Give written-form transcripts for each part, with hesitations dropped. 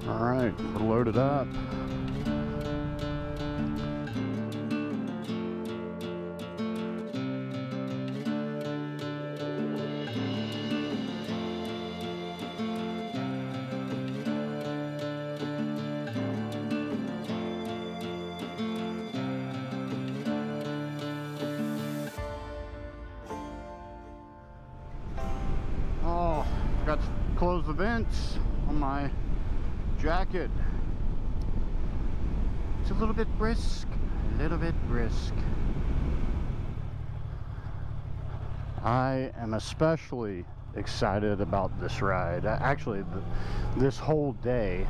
All right, we're loaded up. Oh, forgot to close the vents on my jacket. It's a little bit brisk, I am especially excited about this ride. Actually, this whole day,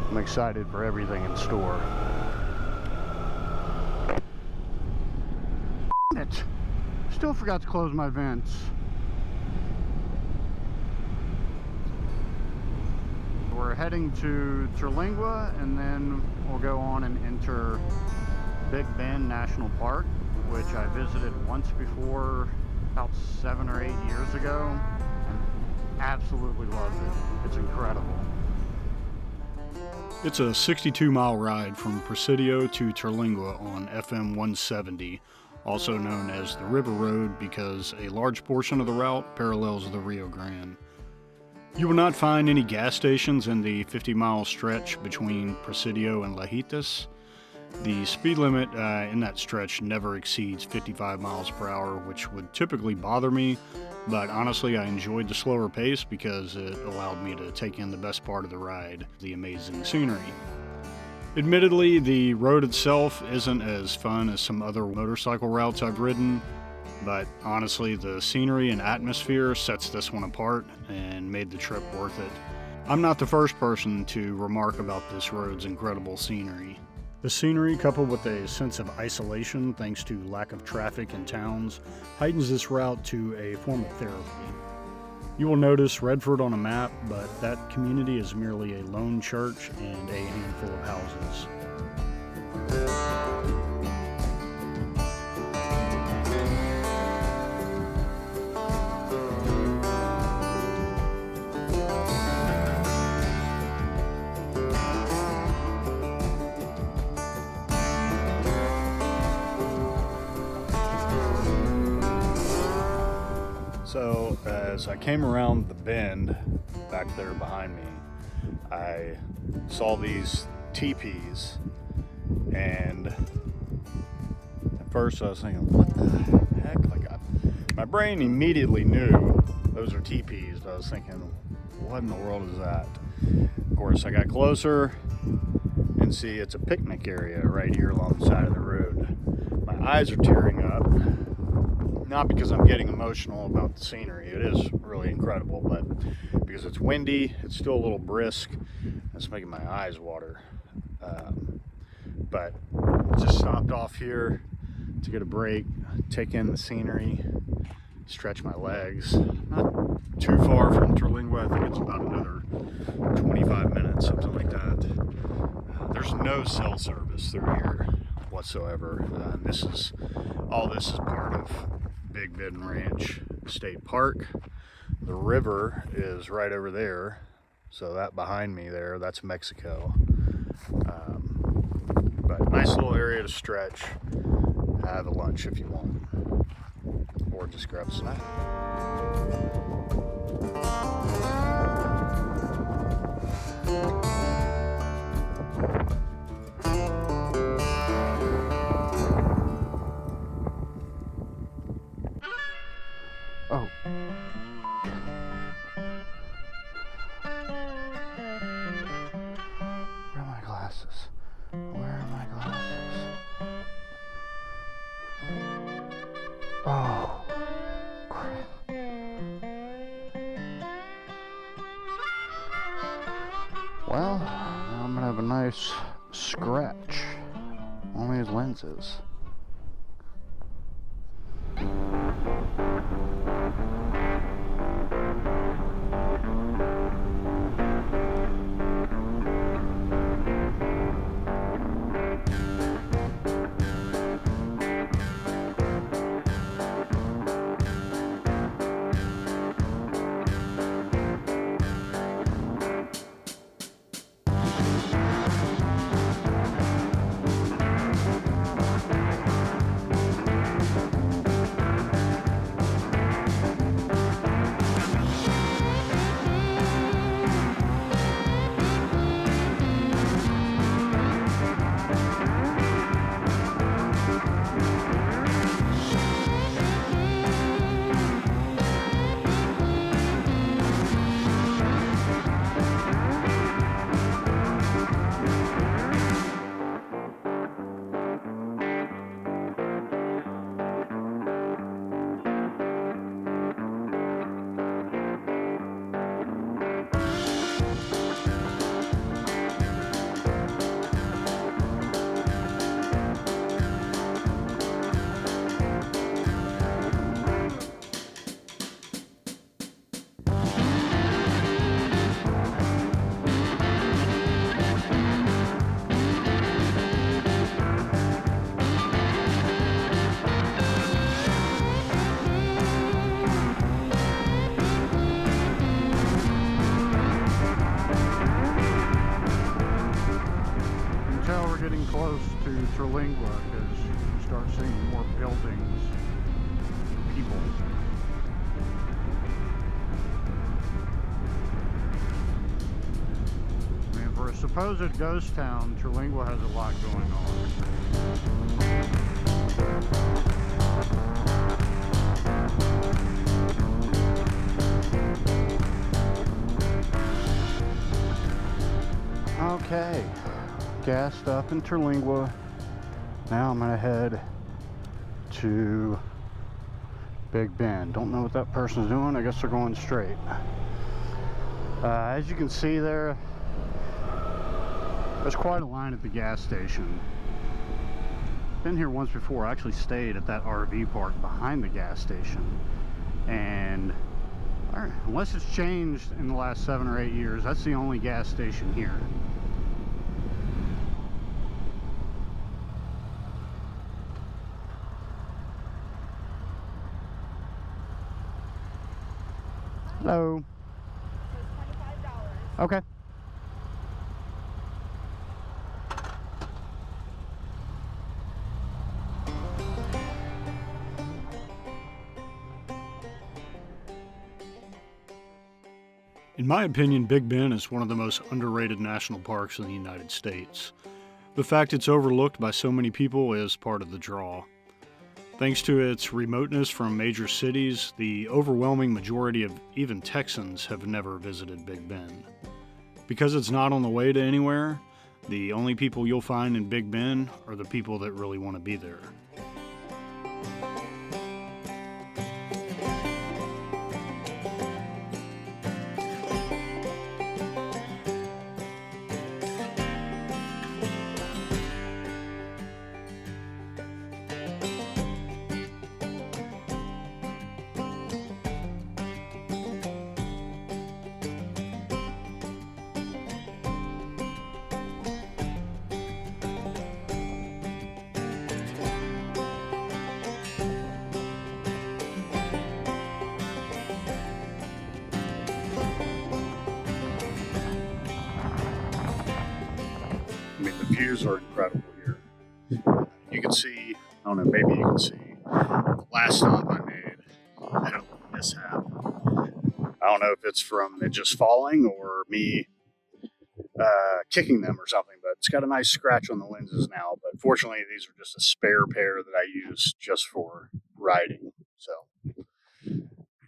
I'm excited for everything in store. Damn it! Still forgot to close my vents. We're heading to Terlingua, and then we'll go on and enter Big Bend National Park, which I visited once before, about 7 or 8 years ago, and absolutely loved it. It's incredible. It's a 62-mile ride from Presidio to Terlingua on FM 170, also known as the River Road because a large portion of the route parallels the Rio Grande. You will not find any gas stations in the 50-mile stretch between Presidio and Lajitas. The speed limit in that stretch never exceeds 55 miles per hour, which would typically bother me, but honestly I enjoyed the slower pace because it allowed me to take in the best part of the ride, the amazing scenery. Admittedly, the road itself isn't as fun as some other motorcycle routes I've ridden, but honestly, the scenery and atmosphere sets this one apart and made the trip worth it. I'm not the first person to remark about this road's incredible scenery. The scenery, coupled with a sense of isolation thanks to lack of traffic in towns, heightens this route to a form of therapy. You will notice Redford on a map, but that community is merely a lone church and a handful of houses. So as I came around the bend back there behind me, I saw these teepees, and at first I was thinking, what the heck? My brain immediately knew those are teepees, but I was thinking, what in the world is that? Of course, I got closer and see it's a picnic area right here along the side of the road. My eyes are tearing up. Not because I'm getting emotional about the scenery, it is really incredible, but because it's windy, it's still a little brisk, it's making my eyes water. But just stopped off here to get a break, take in the scenery, stretch my legs. Not too far from Terlingua, I think it's about another 25 minutes, something like that. There's no cell service through here whatsoever. This is part of Big Bend Ranch State Park. The river is right over there, so that behind me there, that's Mexico. But nice little area to stretch, have a lunch if you want, or just grab a snack. Oh. Where are my glasses? Oh, crap. Well, now I'm gonna have a nice scratch on these lenses. close to Terlingua because you start seeing more buildings, people. I mean, for a supposed ghost town, Terlingua has a lot going on. Okay, gassed up in Terlingua. Now I'm gonna head to Big Bend. Don't know what that person's doing. I guess they're going straight. As you can see there's quite a line at the gas station. Been here once before. I actually stayed at that RV park behind the gas station, and unless it's changed in the last 7 or 8 years, that's the only gas station here. Hello. So $25. Okay. In my opinion, Big Bend is one of the most underrated national parks in the United States. The fact it's overlooked by so many people is part of the draw. Thanks to its remoteness from major cities, the overwhelming majority of even Texans have never visited Big Bend. Because it's not on the way to anywhere, the only people you'll find in Big Bend are the people that really want to be there. I mean, the views are incredible here. You can see, I don't know, maybe you can see, last stop I made, I had a little mishap. I don't know if it's from it just falling or me kicking them or something, but it's got a nice scratch on the lenses now. But fortunately, these are just a spare pair that I use just for riding. So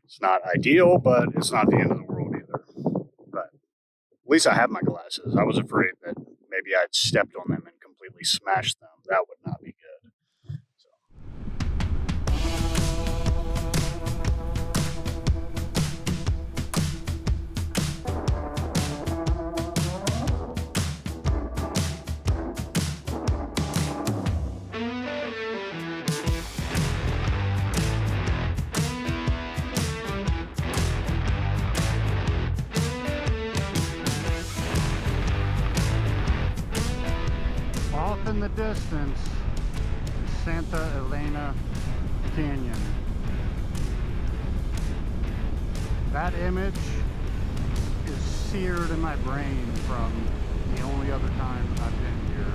it's not ideal, but it's not the end of the world either. But at least I have my glasses. I was afraid that maybe I'd stepped on them and completely smashed them. That would not be good. Off in the distance is Santa Elena Canyon. That image is seared in my brain from the only other time I've been here.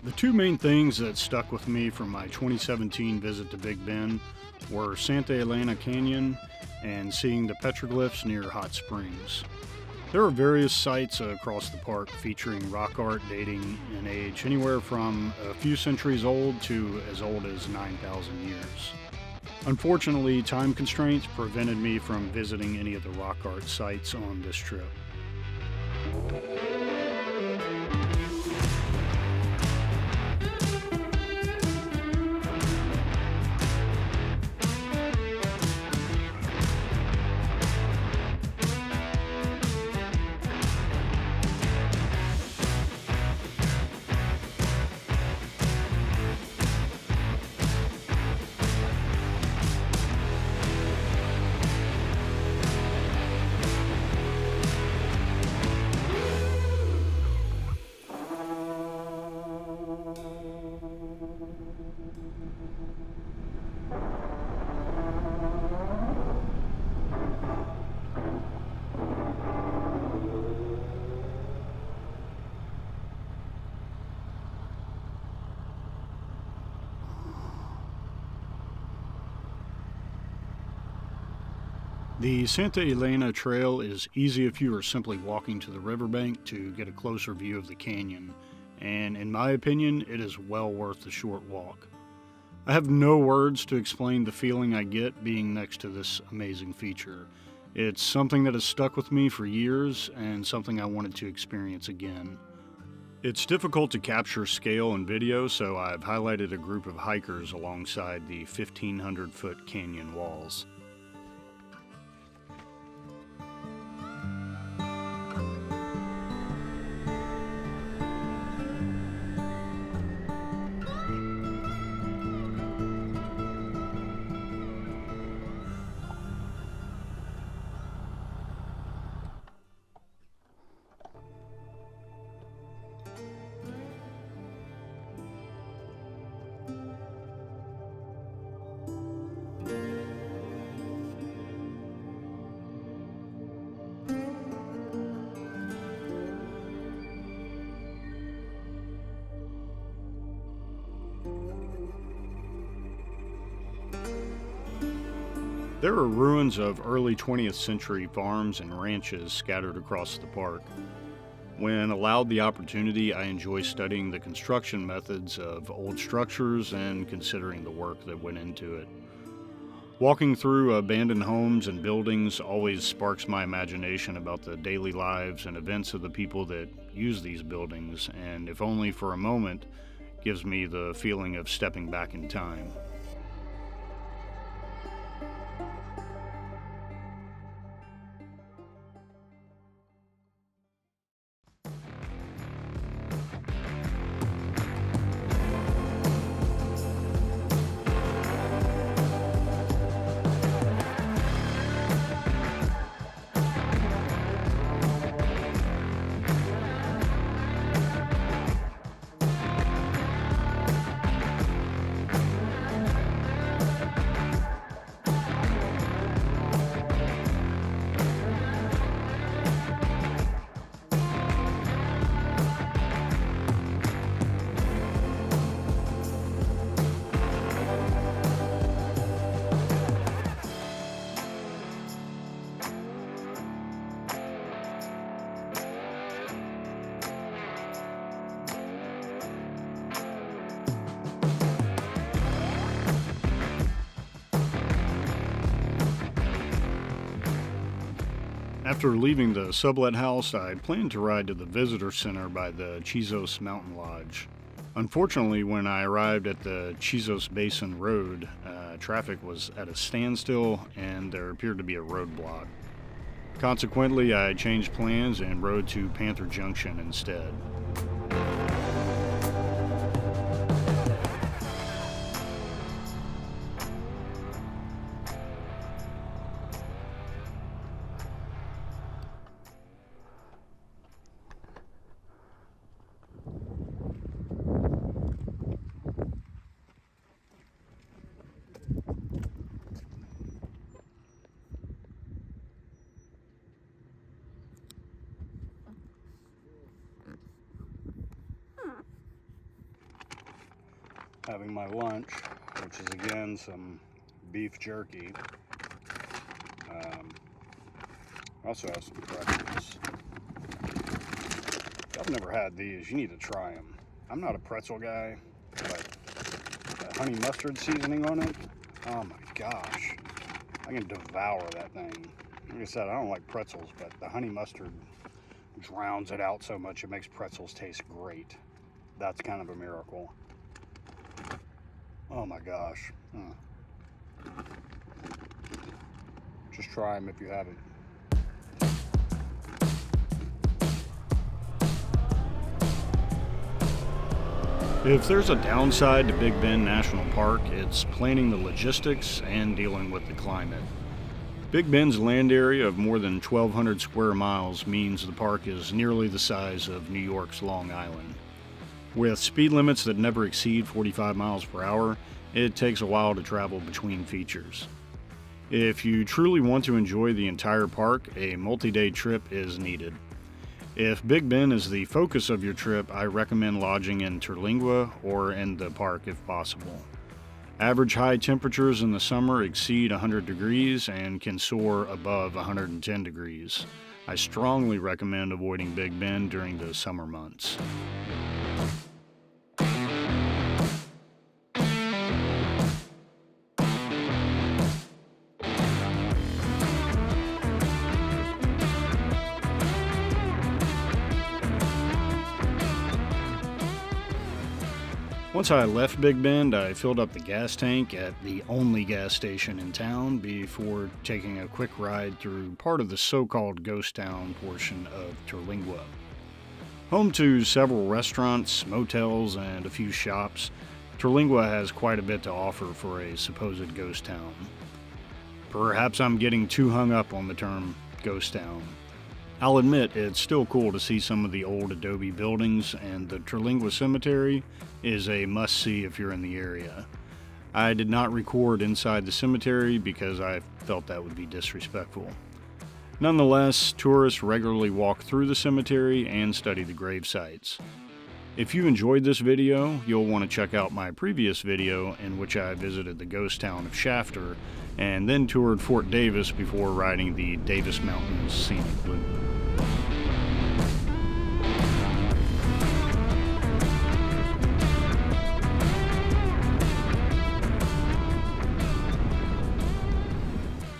The two main things that stuck with me from my 2017 visit to Big Bend were Santa Elena Canyon and seeing the petroglyphs near Hot Springs. There are various sites across the park featuring rock art dating in age anywhere from a few centuries old to as old as 9,000 years. Unfortunately, time constraints prevented me from visiting any of the rock art sites on this trip. The Santa Elena Trail is easy if you are simply walking to the riverbank to get a closer view of the canyon, and in my opinion, it is well worth the short walk. I have no words to explain the feeling I get being next to this amazing feature. It's something that has stuck with me for years and something I wanted to experience again. It's difficult to capture scale in video, so I've highlighted a group of hikers alongside the 1,500-foot canyon walls. There are ruins of early 20th century farms and ranches scattered across the park. When allowed the opportunity, I enjoy studying the construction methods of old structures and considering the work that went into it. Walking through abandoned homes and buildings always sparks my imagination about the daily lives and events of the people that use these buildings, and if only for a moment, gives me the feeling of stepping back in time. After leaving the sublet house, I planned to ride to the visitor center by the Chizos Mountain Lodge. Unfortunately, when I arrived at the Chizos Basin Road, traffic was at a standstill and there appeared to be a roadblock. Consequently, I changed plans and rode to Panther Junction instead. Having my lunch, which is again some beef jerky. I also have some pretzels. I've never had these. You need to try them. I'm not a pretzel guy, but that honey mustard seasoning on it, oh my gosh. I can devour that thing. Like I said, I don't like pretzels, but the honey mustard drowns it out so much it makes pretzels taste great. That's kind of a miracle. Oh my gosh. Just try them if you haven't. If there's a downside to Big Bend National Park, it's planning the logistics and dealing with the climate. Big Bend's land area of more than 1,200 square miles means the park is nearly the size of New York's Long Island. With speed limits that never exceed 45 miles per hour, it takes a while to travel between features. If you truly want to enjoy the entire park, a multi-day trip is needed. If Big Bend is the focus of your trip, I recommend lodging in Terlingua or in the park if possible. Average high temperatures in the summer exceed 100 degrees and can soar above 110 degrees. I strongly recommend avoiding Big Bend during the summer months. Once I left Big Bend, I filled up the gas tank at the only gas station in town before taking a quick ride through part of the so-called ghost town portion of Terlingua. Home to several restaurants, motels, and a few shops, Terlingua has quite a bit to offer for a supposed ghost town. Perhaps I'm getting too hung up on the term ghost town. I'll admit it's still cool to see some of the old adobe buildings, and the Terlingua Cemetery is a must-see if you're in the area. I did not record inside the cemetery because I felt that would be disrespectful. Nonetheless, tourists regularly walk through the cemetery and study the grave sites. If you enjoyed this video, you'll want to check out my previous video in which I visited the ghost town of Shafter and then toured Fort Davis before riding the Davis Mountains Scenic Loop.